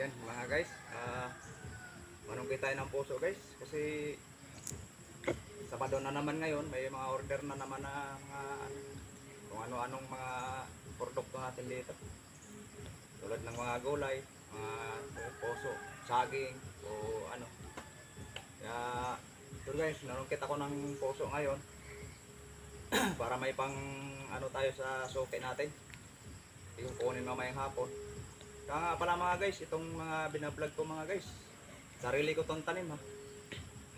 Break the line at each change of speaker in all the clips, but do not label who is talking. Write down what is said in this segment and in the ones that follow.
Yan mga guys, manungkit tayo ng puso guys kasi Sabado na naman ngayon, may mga order na naman na mga kung ano-anong mga produkto natin dito. Tulad ng mga gulay, mga puso, saging o ano. Kaya ito guys, nanungkit ako ng puso ngayon para may pang ano tayo sa suki natin. Yung kunin mamayang hapon. Kaya nga pala mga guys, itong mga binablog ko mga guys, sarili ko tong tanim ha.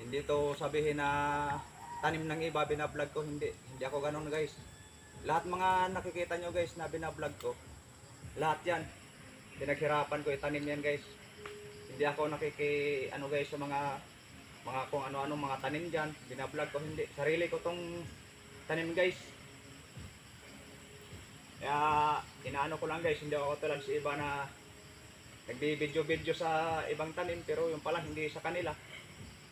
Hindi to sabihin na tanim ng iba binablog ko, hindi ako ganun guys. Lahat mga nakikita nyo guys na binablog ko, lahat yan pinaghirapan ko itanim yan guys. Hindi ako ano guys sa mga kung ano-ano mga tanim diyan, binablog ko, hindi. Sarili ko tong tanim guys. Kaya inaano ko lang guys, hindi ako tulad sa iba na nagbi-video sa ibang tanim pero yung pala hindi sa kanila.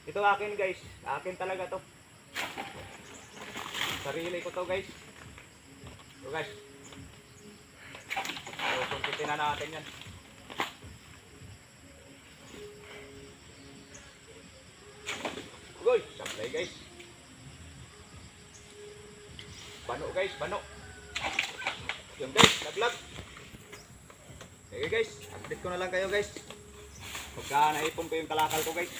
Ito akin guys, akin talaga to. Sarili ko to guys. Ito guys. So, sungkitin na natin yan. Uy, sablay guys. Bano guys, bano. Yung guys, naglag. Okay guys, update ko na lang kayo guys. Pagka naipon ko yung kalakal ko guys.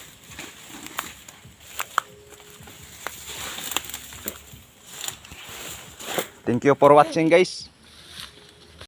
Thank you for watching guys.